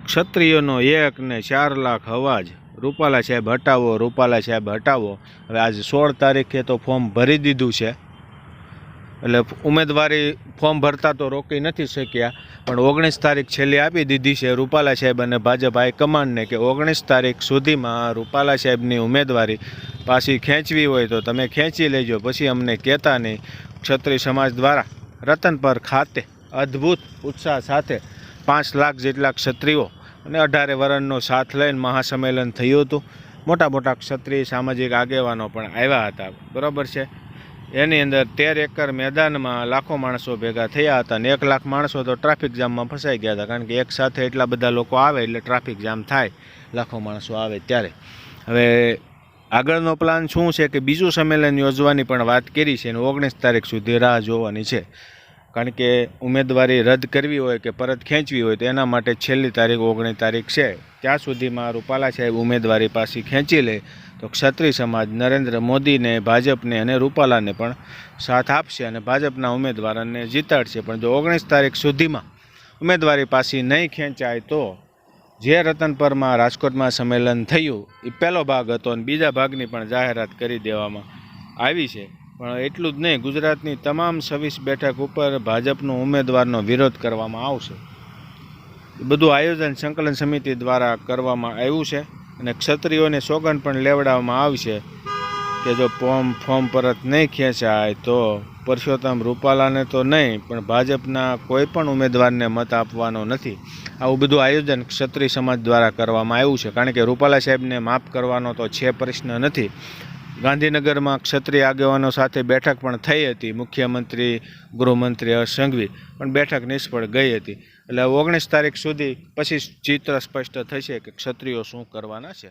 ક્ષત્રિયોનો 1 ને 4 લાખ અવાજ, રૂપાલા સાહેબ હટાવો, રૂપાલા સાહેબ હટાવો. હવે આજે 16 તારીખે તો ફોર્મ ભરી દીધું છે, એટલે ઉમેદવારી ફોર્મ ભરતા તો રોકી નથી શક્યા, પણ 19 તારીખ છેલ્લી આપી દીધી છે રૂપાલા સાહેબ અને ભાજપ હાઈકમાન્ડને કે 19 તારીખ સુધીમાં રૂપાલા સાહેબની ઉમેદવારી પાછી ખેંચવી હોય તો તમે ખેંચી લેજો, પછી અમને કહેતા નહીં. ક્ષત્રિય સમાજ દ્વારા રતનપર ખાતે અદ્ભુત ઉત્સાહ સાથે 5 લાખ જેટલા ક્ષત્રિયો અને 18 વર્ષનો સાથ લઈને મહાસંમેલન થયું હતું. મોટા મોટા ક્ષત્રિય સામાજિક આગેવાનો પણ આવ્યા હતા, બરાબર છે. એની અંદર 13 એકર મેદાનમાં લાખો માણસો ભેગા થયા હતા અને 1 લાખ માણસો તો ટ્રાફિક જામમાં ફસાઈ ગયા હતા, કારણ કે એક સાથે એટલા બધા લોકો આવે એટલે ટ્રાફિક જામ થાય, લાખો માણસો આવે ત્યારે. હવે આગળનો પ્લાન શું છે કે બીજું સંમેલન યોજવાની પણ વાત કરી છે અને 19 તારીખ સુધી રાહ જોવાની છે, કારણ કે ઉમેદવારી રદ કરવી હોય કે પરત ખેંચવી હોય તો એના માટે છેલ્લી તારીખ 19 તારીખ છે. ત્યાં સુધીમાં રૂપાલા સાહેબ ઉમેદવારી પાછી ખેંચી લે તો ક્ષત્રિય સમાજ નરેન્દ્ર મોદીને, ભાજપને અને રૂપાલાને પણ સાથ આપશે અને ભાજપના ઉમેદવારોને જીતાડશે. પણ જો 19 તારીખ સુધીમાં ઉમેદવારી પાછી નહીં ખેંચાય તો જે રતનપરમાં રાજકોટમાં સંમેલન થયું એ પહેલો ભાગ હતો અને બીજા ભાગની પણ જાહેરાત કરી દેવામાં આવી છે. પણ એટલું જ નહીં, ગુજરાતની તમામ 26 બેઠક ઉપર ભાજપનો ઉમેદવારનો વિરોધ કરવામાં આવશે. એ બધું આયોજન સંકલન સમિતિ દ્વારા કરવામાં આવ્યું છે અને ક્ષત્રિયોને સોગંદ પણ લેવડાવવામાં આવશે કે જો ફોર્મ પરત નહીં ખેંચાય તો પરસોત્તમ રૂપાલાને તો નહીં પણ ભાજપના કોઈ પણ ઉમેદવારને મત આપવાનો નથી. આવું બધું આયોજન ક્ષત્રિય સમાજ દ્વારા કરવામાં આવ્યું છે, કારણ કે રૂપાલા સાહેબને માફ કરવાનો તો છે પ્રશ્ન નથી. ગાંધીનગરમાં ક્ષત્રિય આગેવાનો સાથે બેઠક પણ થઈ હતી, મુખ્યમંત્રી, ગૃહમંત્રી હર્ષ સંઘવી, પણ બેઠક નિષ્ફળ ગઈ હતી. એટલે 19 તારીખ સુધી પછી ચિત્ર સ્પષ્ટ થશે કે ક્ષત્રિયો શું કરવાના છે.